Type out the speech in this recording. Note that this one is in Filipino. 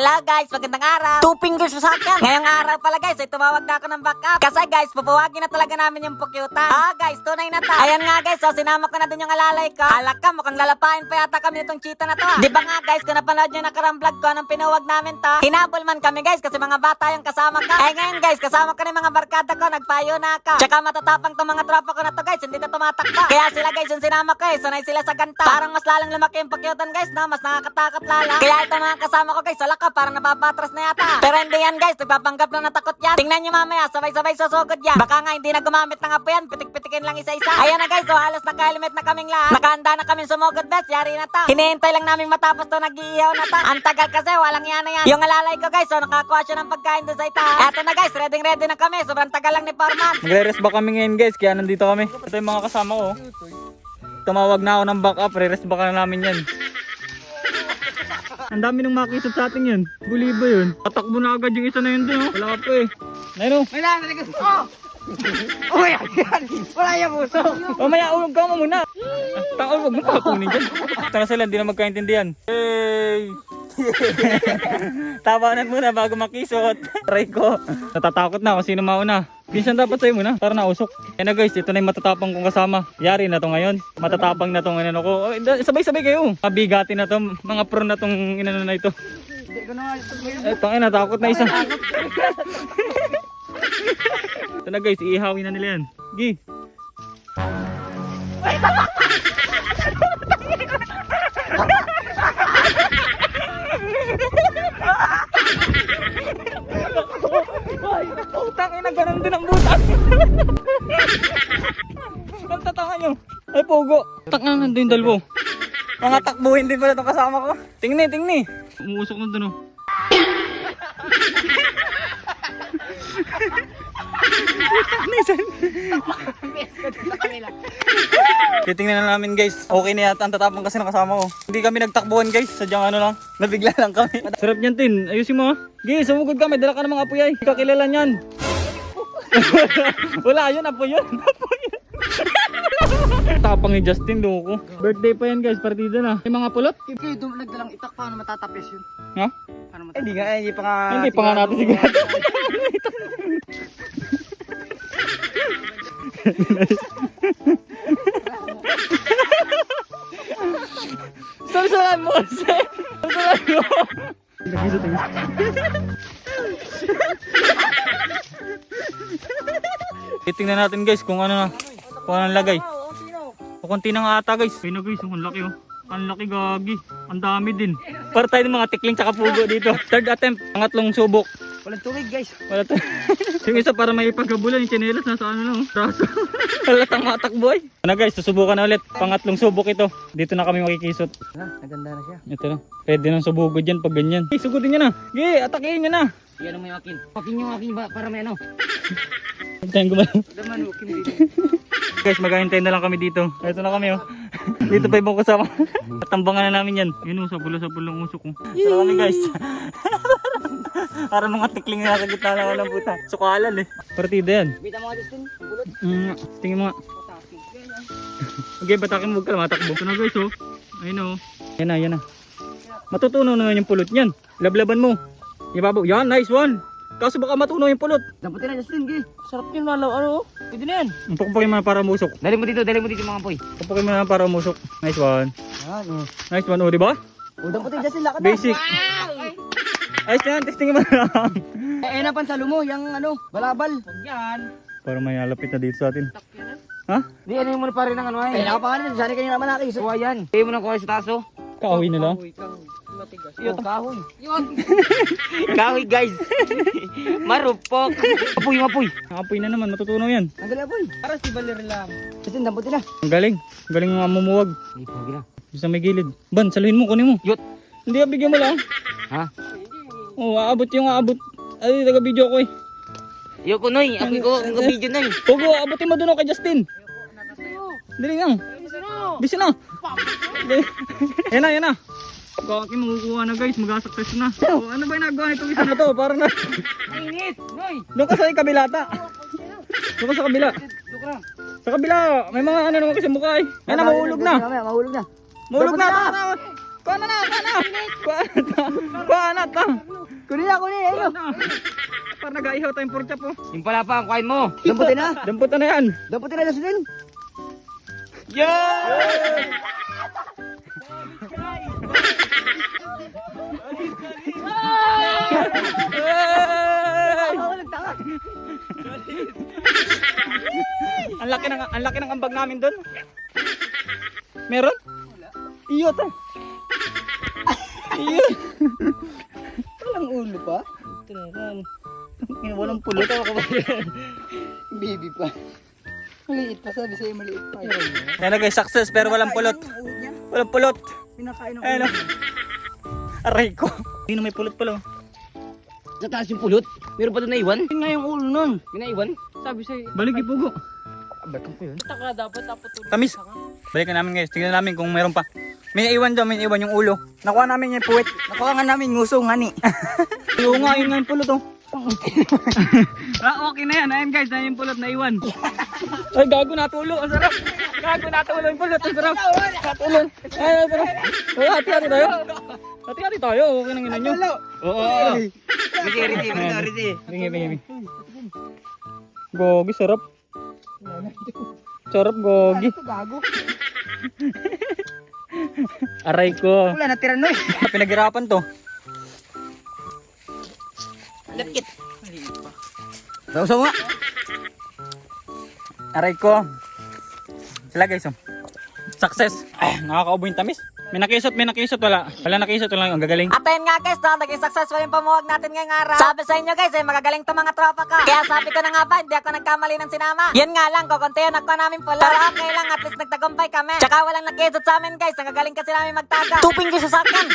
Hello guys, magandang araw. 2 fingers sa akin. Ngayong araw pala guys, ay tumawag na ako ng backup. Kasi guys, pupuwagin na talaga namin yung pukyutan. Guys, tunay na ta. Ayan nga guys, so sinama ko na din yung alalay ko. Alak ka, mukhang lalapain pa yata kami nitong cheetah na to. Di ba nga guys, kung napanood nyo nakarang vlog ko, anong pinuwag namin to? Hinabol man kami guys, kasi mga bata yung kasama ko. Ay ngayon guys, kasama ko ng mga barkada ko, nagpayo na ako. Tsaka matatapang tong mga tropa ko na to guys, hindi na tumatakbo. Kaya sila guys, yung sinama ko sanay sila sa ganta. Parang mas lalang lumaki yung pukyutan guys, no? Mas nakakatakot lala. Kaya ito mga kasama ko guys, alak ka, parang napapatras na yata. Pero hindi yan guys, nagpapanggap lang na takot yan. Tingnan nyo mamaya, sabay-sabay susugod yan. Baka nga hindi na gumamit ng apo yan, pitik-pitikin lang isa-isa. Ayan na guys, so halos naka-helmet na kaming lahat. Nakahanda na kaming sumugod best, yari na to. Hinihintay lang namin matapos to, nag-iihaw na to. Ang tagal kasi, walang yan na yan. Yung alalay ko guys, so nakakuha siya ng pagkain doon sa itaas. Eto na guys, ready na kami, sobrang tagal lang ni Foreman. Magre-rest ba kami ngayon guys, kaya nandito kami. Ito yung mga kasama ko. Tumawag na ako ng backup, re-rest ba na namin yan. Ang dami nang makisap sa atin yan. Bulibo yun. Patakbo na agad yung isa na yun din. Wala ka pa eh. Ayun o. May narinig ko. Oh! Uy, yan. Wala yung puso. Mamaya ulog ka mo muna. Tangol, wag mo kakunin dyan. Tara sila, hindi na magkaintindihan. Hey! Tawanan muna bago makisot. Try ko. Natatakot na kung sino mauna. Pinsan dapat sa'yo muna para nausok. Yan na guys, ito na yung matatapang kong kasama. Yari na to ngayon. Matatapang na tong inano ko. Sabay-sabay kayo. Mabigati na to. Mga pro na tong inano na ito. Hindi ko na ito. Eh, tangin na, takot na isa. Ito na guys, iihawin na nila yan. Gi. Tangin na, ganun din ang butas. Ang tatanga nyo. Ay, pogo. Tangin na, nandun yung dalawa. Mga takbuhin din pala itong kasama ko. Tingni. Umuusok na dun oh. Titingnan na namin guys. Okay na yata ang tatapang kasi ng kasama ko. Hindi kami nagtakbuhan guys. Sadyang ano lang. Nabigla lang kami. Sarap niyan tin. Ayusin mo ha. Gi, sumugod ka. May dala ka ng mga apoy ay. Hindi ka kilala niyan. Wala yun. Apoy yun. Tapang ni Justin loko. Birthday pa yan guys. Partida na. May mga pulot. Kayo doon nagdalang itak, paano matatapis yun? Ha? Paano matatapis? Hindi nga, Hindi pa nga natin sigurado. Salusalan mo kasi. Salusalan mo. Titingnan natin guys kung ano na. Kung anong lagay. O konti na nga ata guys. Ayun na guys, ang laki oh. Ang laki gagi. Ang dami din. Para tayo ng mga tikling tsaka pugo dito. Third attempt. Pangatlong subok. Walang tubig guys. Wala to. Yung isa para may pagkabulan yung tsinelas nasa ano lang. Raso. Halatang matakbo ay. Ano guys, susubukan na ulit. Pangatlong subok ito. Dito na kami makikisot. Naganda na siya. Ito na. Pwede nang subugod dyan pag ganyan. Hey, sugutin nyo na. Gay, atakihin nyo na. Yan mo yung akin. Akin yung akin ba para may ano? Tayo gumano. Laman mo, akin dito. Guys, maghahintay na lang kami dito. Ito na kami oh. Dito pa ibang kasama. Tambangan na namin yan. Yun oh, sa pulo ng usok ko. Ito na kami guys. Para mga tikling na sa gitna na walang puta. Sukalan eh. Partida yan. Bita mo nga Justin, bulot. Tingin mo nga. Okay, batakin mo, huwag ka lang matakbo. Ito na guys oh. Ayun oh. Yan na. Matutunaw naman yung pulot yan. Lablaban mo. Ibabaw. Yan, nice one. Kaso baka matunaw yung pulot. Damputin na Justin, gay. Sarap yun, ano? Pwede na yan. Pagpapakin mo na para umusok. Dali mo dito mga boy. Pagpapakin mo na para umusok. Nice one. Yan, oh. Nice one, oh, diba? O, damputin Justin, lakad na. Basic. Ayos na yan, testing mo na. Eh, napan sa lumo, yung ano, balabal. Huwag yan. Para may nalapit na dito sa atin. Ha? Di, ano yung muna pa rin ng ano ay. Eh, nakapangalan, sana kanina naman nakis. Kuha yan. Kaya mo na kuha sa taso. Kahoy na lang. Yung kahoy. Yun. Kahoy guys. Marupok. Mapoy. Nakapoy na naman, natutunaw yan. Ang galing apoy. Para si Balir lang. Kasi damputin na. Ang galing. Ang galing nga mumuwag. Ay, pagi na. Sa may gilid. Ban, saluhin mo, kunin mo. Yot. Hindi ka bigyan mo lang. Ha? Oo, aabot yung aabot. Ay, taga-video ko eh. Yoko noy. Ako ko video noy. Pogo, aabotin mo doon ako kay Justin. Dali nga. Bisi na. Yan na. Kaki makukuha na guys, mag-success na. So, ano ba yung nagawa itong isa na to? Para na. Init. Noy. Doon ka sa kabila ta. Doon ka sa kabila. Sukra. Sa kabila, may mga ano naman kasi mukha eh. Yan na, mahulog na. Mahulog na. Mahulog na. Kuha na. Kuha na. Kunin na, kunin. Ayun. Na. Para nag-aihaw tayong pork chop, oh. Yung pala pa, ang kain mo. Damputin na. Damputan na yan. Damputin na, Jocelyn. Ang laki ng ambag namin doon. Meron? Iyot ah. Iyot. Walang ulo pa. Tinakan. Walang pulot ako Baby pa. Maliit pa, sabi sa'yo maliit pa. Kaya na guys, success pero walang pulot. Walang pulot. Pinakain ng Ayun oh. Aray ko. Hindi na may pulot pala. Sa taas yung pulot. Meron pa doon na iwan? Yun nga yung ulo nun. May naiwan? Sabi sa'yo, Balik ipugo. Balikan ko yun. taka dapat tapos tulog. Tamis. Balikan namin guys. Tingnan namin kung meron pa. May naiwan daw, may naiwan yung ulo. Nakuha namin yung puwet. Nakuha nga namin ngusungan eh. Oo nga, yun nga yung pulot oh. Okay na yan. Ayan guys, ayan yung pulot na iwan. Ay, gago natulo. Ang sarap. Gago natulo yung pulot. Ang sarap. Natulo. Ay, ang sarap. Ay, hati-hati tayo. Hati-hati tayo. Okay nang ina nyo. Oo. Risi. Bingi. Gogi, sarap. Sarap, gogi. Gago. Aray ko. Wala natira no eh. Pinaghirapan to. Lapkit. Sausaw nga. Aray ko. Sila guys, oh. Success. Ay, nakakaubo yung tamis. May nakisot, wala. Wala nakisot, wala ang gagaling. At ayun nga guys, no, naging successful yung pamuwag natin ngayong araw. Sabi sa inyo guys, magagaling to mga tropa ko. Kaya sabi ko na nga ba, hindi ako nagkamali ng sinama. Yan nga lang, kukunti yung nagpa namin pula. Pero okay lang, at least nagtagumpay kami. Tsaka walang nakisot sa amin guys, nagagaling kasi namin magtaga. Tuping ko sa sakan.